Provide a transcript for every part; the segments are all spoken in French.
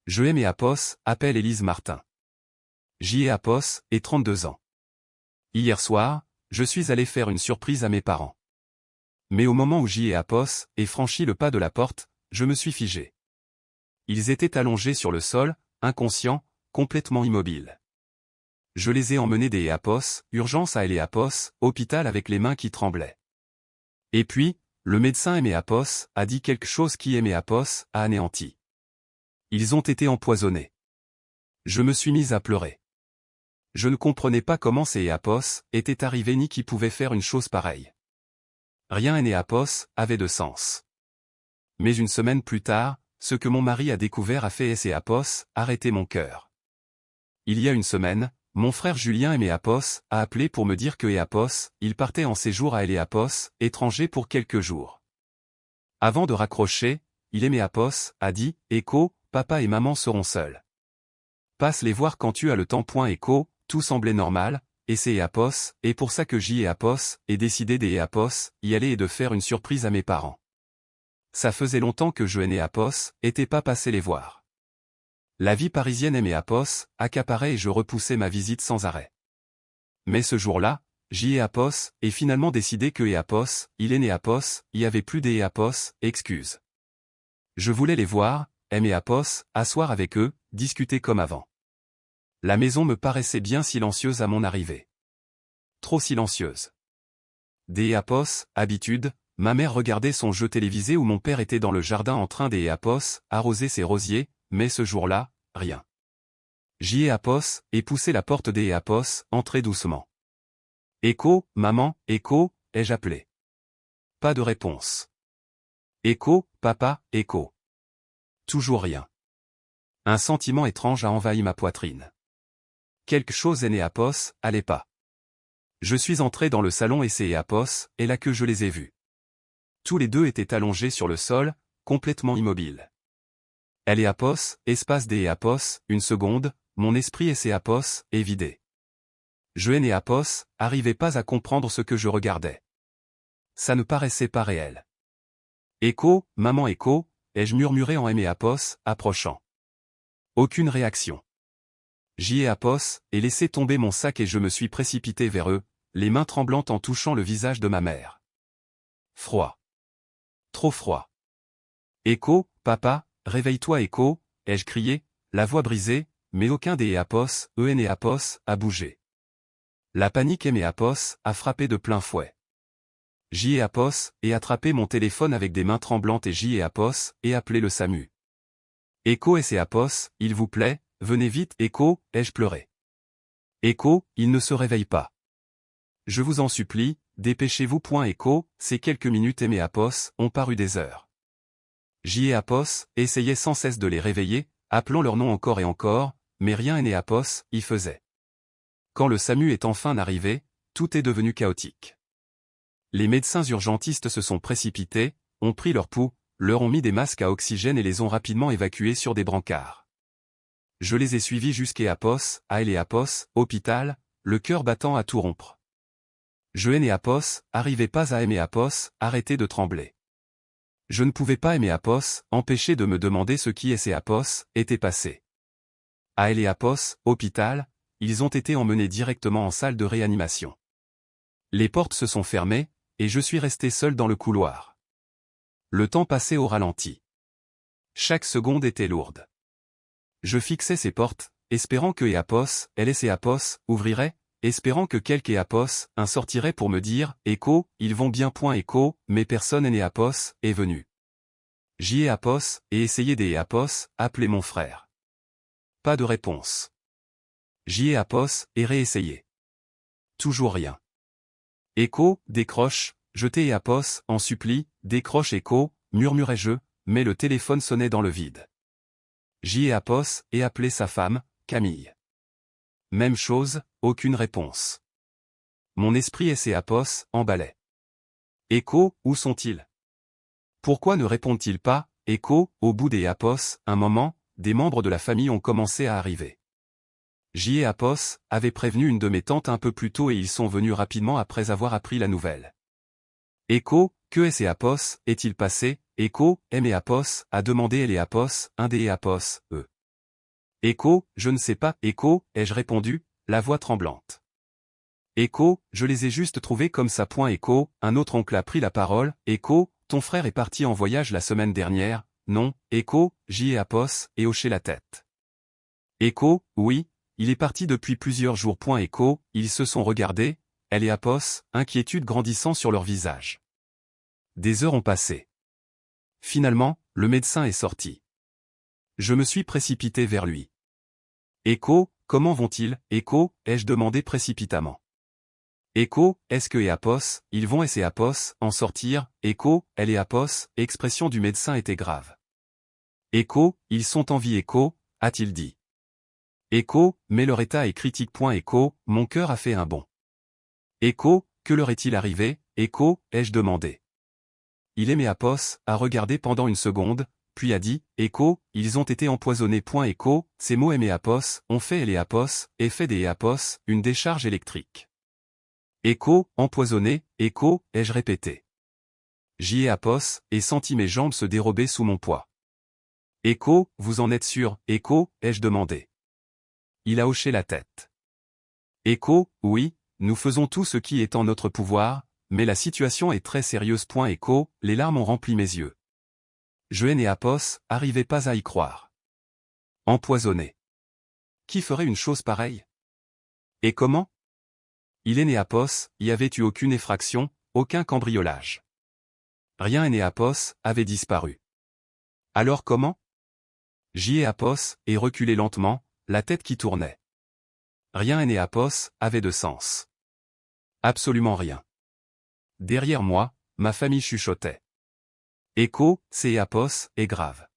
Je aime et Apos, appelle Élise Martin. J'y ai Apos, et 32 ans. Hier soir, je suis allé faire une surprise à mes parents. Mais au moment où j'y ai Apos, et franchi le pas de la porte, je me suis figé. Ils étaient allongés sur le sol, inconscients, complètement immobiles. Je les ai emmenés des Apos, urgence à Apos, hôpital avec les mains qui tremblaient. Et puis, le médecin Apos a dit quelque chose qui Apos a anéanti. Ils ont été empoisonnés. Je me suis mis à pleurer. Je ne comprenais pas comment ces Apos étaient arrivés ni qui pouvaient faire une chose pareille. Rien Apos avait de sens. Mais une semaine plus tard, ce que mon mari a découvert a fait Apos arrêter mon cœur. Il y a une semaine, mon frère Julien Apos a appelé pour me dire que Apos, il partait en séjour à Apos, étranger pour quelques jours. Avant de raccrocher, Apos a dit « Écho, papa et maman seront seuls. Passe les voir quand tu as le temps. » Écho, tout semblait normal, et c'est Apos, et pour ça que j'y ai Apos, et décidé des Apos, y aller et de faire une surprise à mes parents. Ça faisait longtemps que je Apos, était pas passé les voir. La vie parisienne Apos, accaparait et je repoussais ma visite sans arrêt. Mais ce jour-là, j'y ai Apos, et finalement décidé que Apos, Apos, y avait plus des Apos, excuse. Je voulais les voir, Apos, asseoir avec eux, discuter comme avant. La maison me paraissait bien silencieuse à mon arrivée. Trop silencieuse. Des Apos, habitude, ma mère regardait son jeu télévisé ou mon père était dans le jardin en train des Apos, arroser ses rosiers, mais ce jour-là, rien. J'y ai Apos, et poussé la porte des Apos, entrer doucement. Écho, maman, Écho, ai-je appelé. Pas de réponse. Écho, papa, Écho. Toujours rien. Un sentiment étrange a envahi ma poitrine. Quelque chose Apos, allait pas. Je suis entré dans le salon et c'est Apos, et là que je les ai vus. Tous les deux étaient allongés sur le sol, complètement immobiles. Elle est Apos, espace des Apos, une seconde, mon esprit Apos, est vidé. Je Apos, arrivais pas à comprendre ce que je regardais. Ça ne paraissait pas réel. Écho, maman Écho, ai-je murmuré en Apos, approchant. Aucune réaction. J'y ai Apos, et laissé tomber mon sac et je me suis précipité vers eux, les mains tremblantes en touchant le visage de ma mère. Froid. Trop froid. Écho, papa, réveille-toi Écho, ai-je crié, la voix brisée, mais aucun des Apos, Apos, a bougé. La panique Apos a frappé de plein fouet. J'y ai Apos, et attrapé mon téléphone avec des mains tremblantes et j'y ai Apos, et appelé le SAMU. Écho Apos, il vous plaît, venez vite Écho, ai-je pleuré. Écho, il ne se réveille pas. Je vous en supplie, dépêchez-vous. Écho, ces quelques minutes Apos ont paru des heures. J'y ai Apos, essayait sans cesse de les réveiller, appelant leur nom encore et encore, mais rien Apos y faisait. Quand le SAMU est enfin arrivé, tout est devenu chaotique. Les médecins urgentistes se sont précipités, ont pris leur pouls, leur ont mis des masques à oxygène et les ont rapidement évacués sur des brancards. Je les ai suivis jusqu'à Apos, à Apos, hôpital, le cœur battant à tout rompre. Je Apos, arrivais pas à Apos, arrêter de trembler. Je ne pouvais pas Apos, empêcher de me demander ce qui Apos était passé. À Apos, hôpital, ils ont été emmenés directement en salle de réanimation. Les portes se sont fermées, et je suis resté seul dans le couloir. Le temps passait au ralenti. Chaque seconde était lourde. Je fixais ces portes, espérant que Apos, Apos, ouvrirait, espérant que quelque Apos, un sortirait pour me dire « Écho, ils vont bien. » Écho, mais personne Apos est venu. J'y ai Apos, et essayé des Apos, appelé mon frère. Pas de réponse. J'y ai Apos, et réessayé. Toujours rien. Écho, décroche, jeté Apos, en supplie, décroche Écho, murmurai-je, mais le téléphone sonnait dans le vide. J'y ai Apos, et appelé sa femme, Camille. Même chose, aucune réponse. Mon esprit Apos emballait. Écho, où sont-ils? Pourquoi ne répondent-ils pas? Écho, au bout des Apos, un moment, des membres de la famille ont commencé à arriver. J'y ai Apos avait prévenu une de mes tantes un peu plus tôt et ils sont venus rapidement après avoir appris la nouvelle. Écho, que Apos est-il passé? Écho, Apos a demandé Apos, un des Apos, eux. Écho, je ne sais pas. Écho, ai-je répondu, la voix tremblante. Écho, je les ai juste trouvés comme ça. Écho, un autre oncle a pris la parole. Écho, ton frère est parti en voyage la semaine dernière. Non. Écho, j'y ai Apos, et hoché la tête. Écho, oui, il est parti depuis plusieurs jours. Écho, ils se sont regardés, elle et Apos, inquiétude grandissant sur leur visage. Des heures ont passé. Finalement, le médecin est sorti. Je me suis précipité vers lui. Écho, comment vont-ils? Écho, ai-je demandé précipitamment. Écho, est-ce que et Apos, ils vont et Apos, en sortir? Écho, elle et Apos, expression du médecin était grave. Écho, ils sont en vie. Écho, a-t-il dit. Écho, mais leur état est critique. Écho, mon cœur a fait un bond. Écho, que leur est-il arrivé? Écho, ai-je demandé. Il aimait Apos, a regardé pendant une seconde, puis a dit, Écho, ils ont été empoisonnés. Écho, ces mots aimés Apos, ont fait et Apos, effet des Apos, une décharge électrique. Écho, empoisonné, écho, ai-je répété. J'y ai Apos, et senti mes jambes se dérober sous mon poids. Écho, vous en êtes sûr? Écho, ai-je demandé. Il a hoché la tête. Écho, oui, nous faisons tout ce qui est en notre pouvoir, mais la situation est très sérieuse. Écho, les larmes ont rempli mes yeux. Je et Apos, arrivais pas à y croire. Empoisonné. Qui ferait une chose pareille? Et comment? Il et Apos, y avait eu aucune effraction, aucun cambriolage. Rien et Apos, avait disparu. Alors comment? J'y ai Apos, et reculé lentement, la tête qui tournait. Rien et Apos, avait de sens. Absolument rien. Derrière moi, ma famille chuchotait. Écho, c'est Apos, est grave.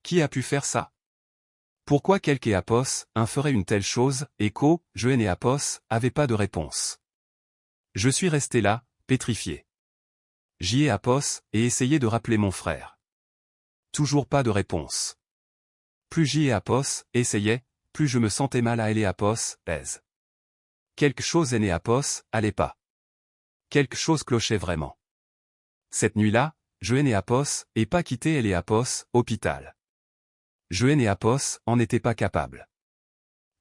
Qui a pu faire ça? Pourquoi quelque Apos, un ferait une telle chose? Écho, je et Apos, avait pas de réponse. Je suis resté là, pétrifié. J'y ai Apos, et essayé de rappeler mon frère. Toujours pas de réponse. Plus j'y ai Apos, essayais, plus je me sentais mal à Apos, pèse. Quelque chose Apos, allait pas. Quelque chose clochait vraiment. Cette nuit-là, je et Apos, et pas quitté Apos, hôpital. Je et Apos, en était pas capable.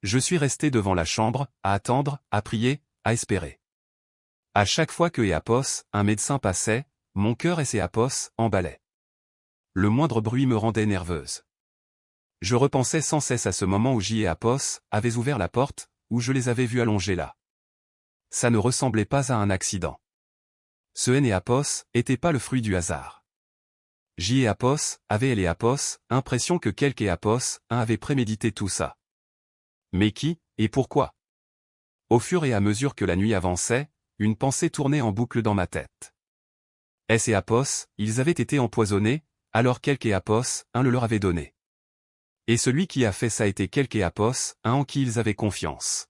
Je suis resté devant la chambre, à attendre, à prier, à espérer. À chaque fois que Apos, un médecin passait, mon cœur et Apos, emballait. Le moindre bruit me rendait nerveuse. Je repensais sans cesse à ce moment où J et Apos avaient ouvert la porte, où je les avais vus allongés là. Ça ne ressemblait pas à un accident. Ce et Apos était pas le fruit du hasard. J et Apos avaient Apos, impression que quelque Apos avait prémédité tout ça. Mais qui, et pourquoi? Au fur et à mesure que la nuit avançait, une pensée tournait en boucle dans ma tête. Et Apos, ils avaient été empoisonnés, alors quelque Apos, un le leur avait donné. Et celui qui a fait ça était quelque Apos, un en qui ils avaient confiance.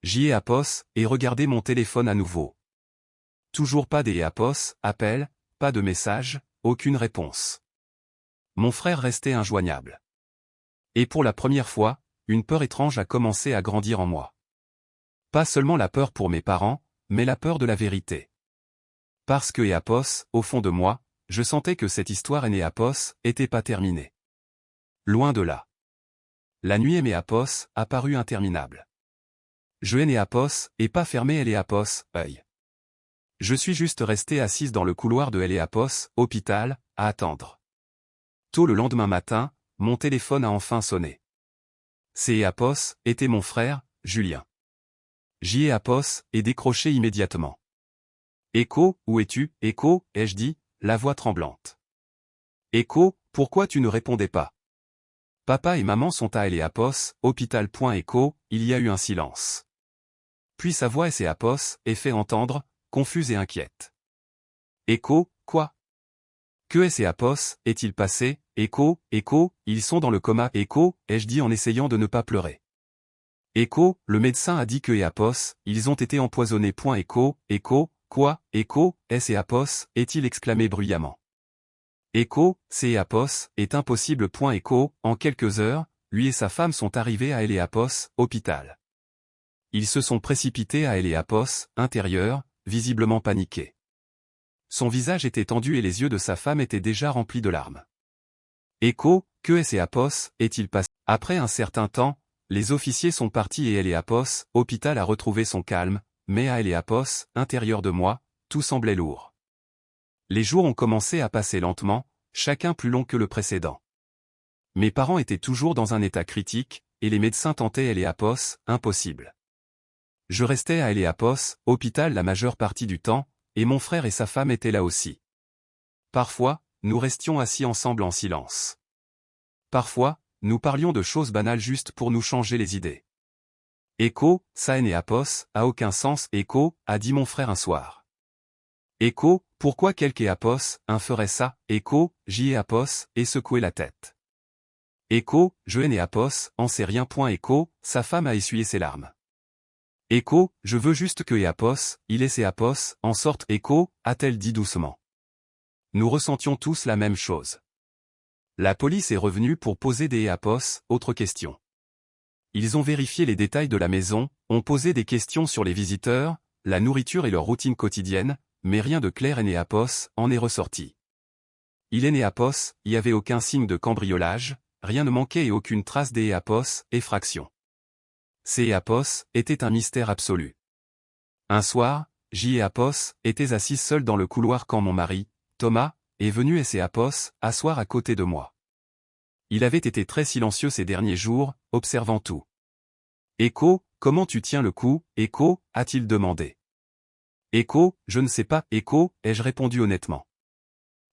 J'y ai Apos, et regardé mon téléphone à nouveau. Toujours pas des Apos, appel, pas de message, aucune réponse. Mon frère restait injoignable. Et pour la première fois, une peur étrange a commencé à grandir en moi. Pas seulement la peur pour mes parents, mais la peur de la vérité. Parce que Apos, au fond de moi, je sentais que cette histoire Apos était pas terminée. Loin de là. La nuit Apos apparut interminable. Je Apos, et pas fermé Apos, œil. Je suis juste resté assise dans le couloir de Apos, hôpital, à attendre. Tôt le lendemain matin, mon téléphone a enfin sonné. C'est Apos, était mon frère, Julien. J'y ai Apos, et décroché immédiatement. Écho, où es-tu? Écho, ai-je dit, la voix tremblante. Écho, pourquoi tu ne répondais pas? Papa et maman sont à Apos, hôpital. Écho, il y a eu un silence. Puis sa voix Apos est fait entendre, confuse et inquiète. Écho, quoi? Que Apos est-il passé? Écho, ils sont dans le coma. Écho, ai-je dit en essayant de ne pas pleurer. Écho, le médecin a dit que Apos, ils ont été empoisonnés. Écho, quoi? Écho, Apos, est-il exclamé bruyamment. Écho, c'est Apos, est impossible. Écho, en quelques heures, lui et sa femme sont arrivés à Apos, hôpital. Ils se sont précipités à Apos, intérieur, visiblement paniqués. Son visage était tendu et les yeux de sa femme étaient déjà remplis de larmes. Écho, Que Apos est-il passé? Après un certain temps, les officiers sont partis et Apos, hôpital a retrouvé son calme, mais à Apos, intérieur de moi, tout semblait lourd. Les jours ont commencé à passer lentement, chacun plus long que le précédent. Mes parents étaient toujours dans un état critique, et les médecins tentaient Apos, impossible. Je restais à Apos, hôpital la majeure partie du temps, et mon frère et sa femme étaient là aussi. Parfois, nous restions assis ensemble en silence. Parfois, nous parlions de choses banales juste pour nous changer les idées. Écho, ça Apos, a aucun sens. Écho, a dit mon frère un soir. Écho, pourquoi quelque Apos, un ferait ça? Écho, j'y Apos, et secoué la tête. Écho, je Apos, en sais rien. Écho, sa femme a essuyé ses larmes. Écho, je veux juste que Apos, il ait Apos, en sorte. Écho, a-t-elle dit doucement. Nous ressentions tous la même chose. La police est revenue pour poser des Apos, autre question. Ils ont vérifié les détails de la maison, ont posé des questions sur les visiteurs, la nourriture et leur routine quotidienne, mais rien de clair Apos en est ressorti. Il Apos, il n'y avait aucun signe de cambriolage, rien ne manquait et aucune trace Apos, effraction. Ces Apos était un mystère absolu. Un soir, Apos était assise seule dans le couloir quand mon mari, Thomas, est venu Apos asseoir à côté de moi. Il avait été très silencieux ces derniers jours, observant tout. Écho, comment tu tiens le coup? Écho, a-t-il demandé. Écho, je ne sais pas. Écho, ai-je répondu honnêtement.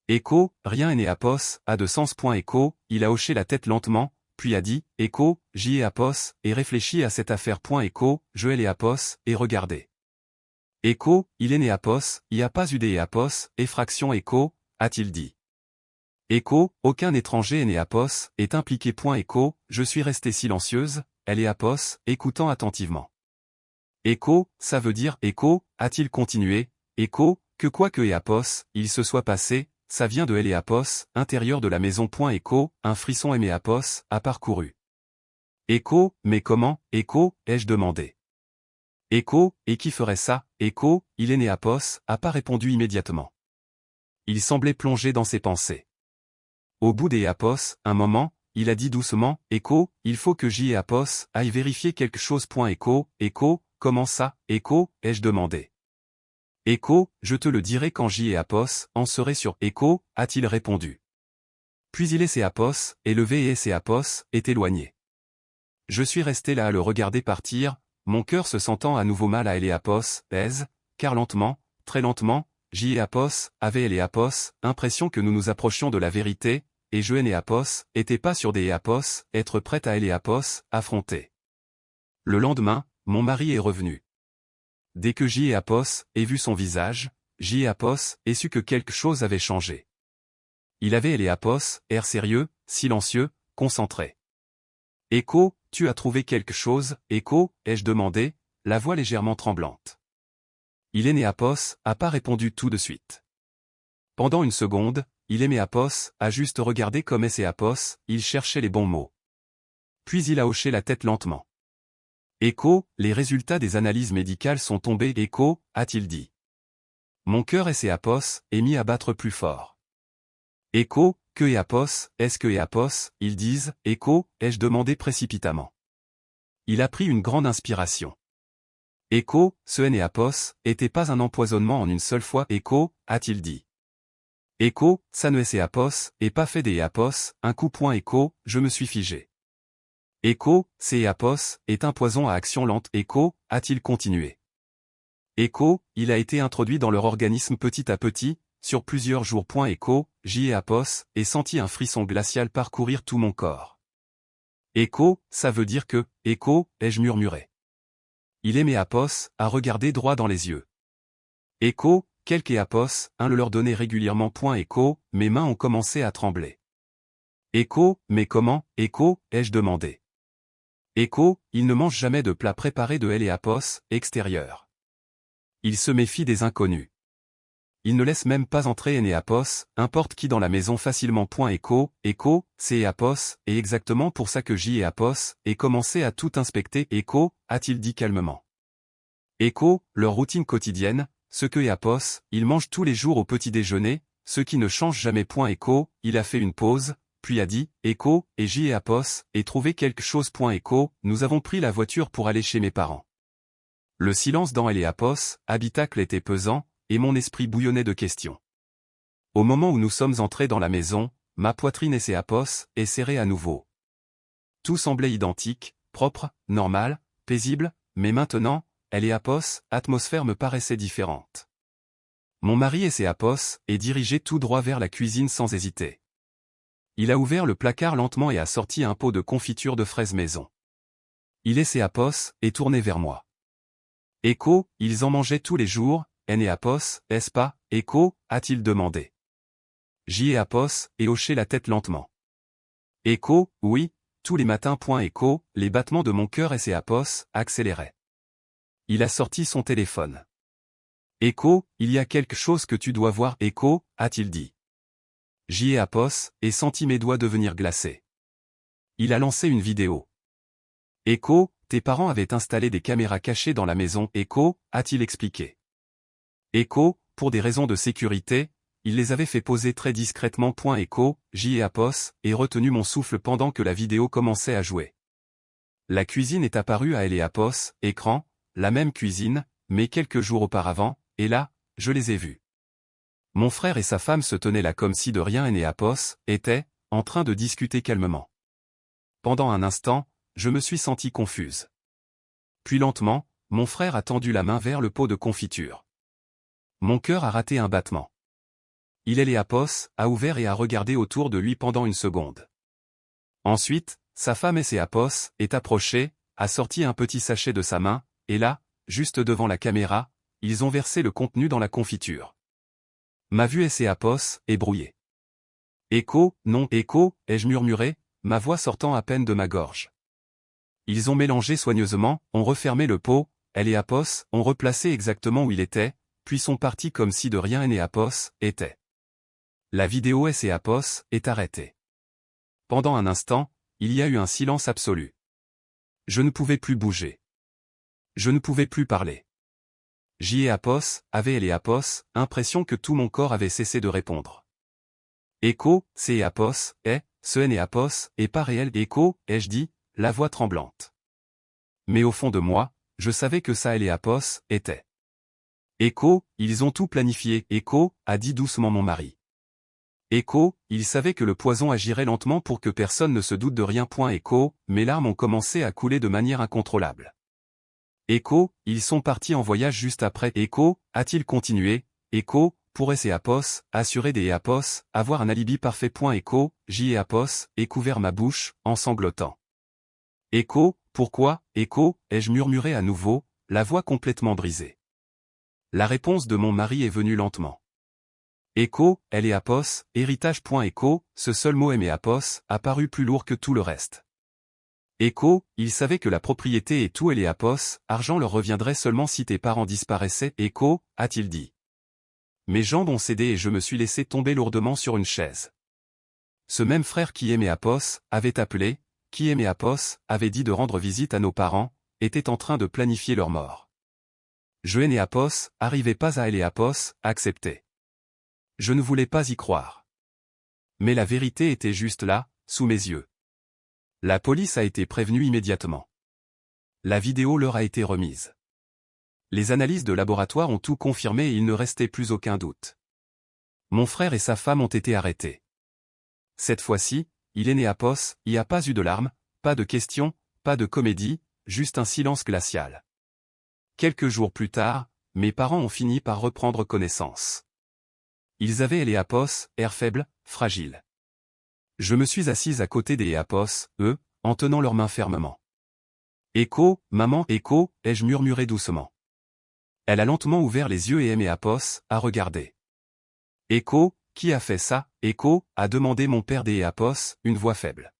Écho, rien Apos a de sens. Écho, il a hoché la tête lentement, puis a dit, Écho, Apos, et réfléchi à cette affaire. Écho, je Apos, et regardez. Écho, il Apos, il n'y a pas eu Apos, effraction. Écho, a-t-il dit. Écho, aucun étranger Apos est impliqué. Écho, je suis restée silencieuse, Apos, écoutant attentivement. Écho, ça veut dire. Écho, a-t-il continué. Écho, que quoi que Apos, il se soit passé, ça vient de Apos, intérieur de la maison. Écho, un frisson Apos a parcouru. Écho, mais comment? Écho, ai-je demandé. Écho, et qui ferait ça? Écho, il Apos a pas répondu immédiatement. Il semblait plongé dans ses pensées. Au bout Apos, un moment, il a dit doucement, Écho, il faut que Apos aille vérifier quelque chose. Écho, comment ça? Écho, ai-je demandé. Écho, je te le dirai quand Apos en serai sûr. Écho, a-t-il répondu. Puis il Apos est levé et Apos est éloigné. Je suis resté là à le regarder partir, mon cœur se sentant à nouveau mal à Apos, car lentement, très lentement, Apos avait Apos, impression que nous nous approchions de la vérité, et je Apos, était pas sûr Apos, être prête à Apos, affronter. Le lendemain, mon mari est revenu. Dès que Apos ait vu son visage, Apos ait su que quelque chose avait changé. Il avait Apos, air sérieux, silencieux, concentré. Écho, tu as trouvé quelque chose? Écho, ai-je demandé, la voix légèrement tremblante. Il Apos a pas répondu tout de suite. Pendant une seconde, il Apos a juste regardé comme Apos, il cherchait les bons mots. Puis il a hoché la tête lentement. Écho, les résultats des analyses médicales sont tombés. Écho, a-t-il dit. Mon cœur Apos est mis à battre plus fort. Écho, que Apos, est-ce que Apos, ils disent, Écho, ai-je demandé précipitamment. Il a pris une grande inspiration. Écho, ce Apos, était pas un empoisonnement en une seule fois. Écho, a-t-il dit. Écho, ça ne Apos, et pas fait Apos, un coup. Écho, je me suis figé. Écho, Apos, est un poison à action lente. Écho, a-t-il continué. Écho, il a été introduit dans leur organisme petit à petit, sur plusieurs jours. Écho, Apos, et senti un frisson glacial parcourir tout mon corps. Écho, ça veut dire que, Écho, ai-je murmuré. Il Apos, à regarder droit dans les yeux. Écho, quelque Apos, le leur donnait régulièrement. Écho, mes mains ont commencé à trembler. Écho, mais comment? Écho, ai-je demandé. Écho, il ne mange jamais de plat préparé de Apos, extérieur. Il se méfie des inconnus. Il ne laisse même pas entrer Apos, importe qui dans la maison facilement. Écho, Apos, et exactement pour ça que Apos ait commencé à tout inspecter. Écho, a-t-il dit calmement. Écho, leur routine quotidienne, ce que Apos, ils mangent tous les jours au petit déjeuner, ce qui ne change jamais. Écho, il a fait une pause, puis a dit, Echo, et J et Apos, et trouvé quelque chose. Echo, nous avons pris la voiture pour aller chez mes parents. Le silence dans elle et Apos, habitacle était pesant, et mon esprit bouillonnait de questions. Au moment où nous sommes entrés dans la maison, ma poitrine et Apos, est serrée à nouveau. Tout semblait identique, propre, normal, paisible, mais maintenant, elle et Apos, atmosphère me paraissait différente. Mon mari et Apos, est dirigé tout droit vers la cuisine sans hésiter. Il a ouvert le placard lentement et a sorti un pot de confiture de fraises maison. Il et Apos, est tourné vers moi. Echo, ils en mangeaient tous les jours, et Apos, est-ce pas, Echo, a-t-il demandé. J et Apos, et hoché la tête lentement. Echo, oui, tous les matins. Echo, les battements de mon cœur et Apos, accéléraient. Il a sorti son téléphone. Echo, il y a quelque chose que tu dois voir. Echo, a-t-il dit. J et Apos, et senti mes doigts devenir glacés. Il a lancé une vidéo. Echo, tes parents avaient installé des caméras cachées dans la maison. Echo, a-t-il expliqué. Echo, pour des raisons de sécurité, il les avait fait poser très discrètement. Echo, J et Apos, et retenu mon souffle pendant que la vidéo commençait à jouer. La cuisine est apparue à elle et Apos, écran, la même cuisine, mais quelques jours auparavant, et là, je les ai vus. Mon frère et sa femme se tenaient là comme si de rien et Apos, étaient, en train de discuter calmement. Pendant un instant, je me suis senti confuse. Puis lentement, mon frère a tendu la main vers le pot de confiture. Mon cœur a raté un battement. Il et Apos, a ouvert et a regardé autour de lui pendant une seconde. Ensuite, sa femme et Apos, est approchée, a sorti un petit sachet de sa main, et là, juste devant la caméra, ils ont versé le contenu dans la confiture. Ma vue et Apos, est brouillée. Echo, non, Echo, ai-je murmuré, ma voix sortant à peine de ma gorge. Ils ont mélangé soigneusement, ont refermé le pot, elle et Apos, ont replacé exactement où il était, puis sont partis comme si de rien et Apos, était. La vidéo et Apos, est arrêtée. Pendant un instant, il y a eu un silence absolu. Je ne pouvais plus bouger. Je ne pouvais plus parler. J et Apos, avait elle et Apos, impression que tout mon corps avait cessé de répondre. Echo, C et Apos, ce N et Apos, est pas réel. Echo, ai-je dit, la voix tremblante. Mais au fond de moi, je savais que ça elle et Apos, était. Echo, ils ont tout planifié. Echo, a dit doucement mon mari. Echo, ils savaient que le poison agirait lentement pour que personne ne se doute de rien. Echo, mes larmes ont commencé à couler de manière incontrôlable. Echo, ils sont partis en voyage juste après. Echo, a-t-il continué, Echo, pourrait et Apos, assurer des Apos, avoir un alibi parfait. Echo, J et Apos, et couvert ma bouche, en sanglotant. Echo, pourquoi, Echo, ai-je murmuré à nouveau, la voix complètement brisée. La réponse de mon mari est venue lentement. Echo, elle et Apos, héritage. Echo, ce seul mot et Apos, a paru plus lourd que tout le reste. Echo, il savait que la propriété et tout et Apos, argent leur reviendrait seulement si tes parents disparaissaient. Echo, a-t-il dit. Mes jambes ont cédé et je me suis laissé tomber lourdement sur une chaise. Ce même frère qui aimait Apos, avait appelé, qui aimait Apos, avait dit de rendre visite à nos parents, était en train de planifier leur mort. Je et Apos, arrivais pas à elle et Apos, accepter. Je ne voulais pas y croire. Mais la vérité était juste là, sous mes yeux. La police a été prévenue immédiatement. La vidéo leur a été remise. Les analyses de laboratoire ont tout confirmé et il ne restait plus aucun doute. Mon frère et sa femme ont été arrêtés. Cette fois-ci, il est né Apos, il n'y a pas eu de larmes, pas de questions, pas de comédie, juste un silence glacial. Quelques jours plus tard, mes parents ont fini par reprendre connaissance. Ils avaient les Apos, air faible, fragile. Je me suis assise à côté des Apos, eux, en tenant leurs mains fermement. Echo, maman, Echo, ai-je murmuré doucement. Elle a lentement ouvert les yeux et aimé Apos, a regardé. Echo, qui a fait ça, Echo, a demandé mon père des Apos, une voix faible.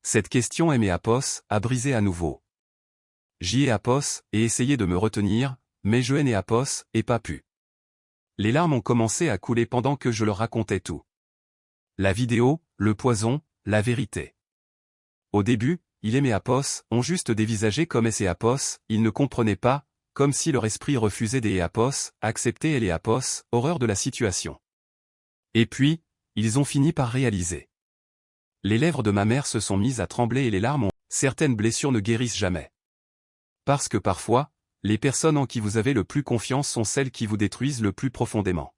Cette question aimé Apos, a brisé à nouveau. J'y ai Apos, et essayé de me retenir, mais je n'ai Apos, et pas pu. Les larmes ont commencé à couler pendant que je leur racontais tout. La vidéo, le poison, la vérité. Au début, il et Apos ont juste dévisagé comme et Apos, ils ne comprenaient pas, comme si leur esprit refusait des Apos, accepter les Apos, horreur de la situation. Et puis, ils ont fini par réaliser. Les lèvres de ma mère se sont mises à trembler et les larmes ont... Certaines blessures ne guérissent jamais. Parce que parfois, les personnes en qui vous avez le plus confiance sont celles qui vous détruisent le plus profondément.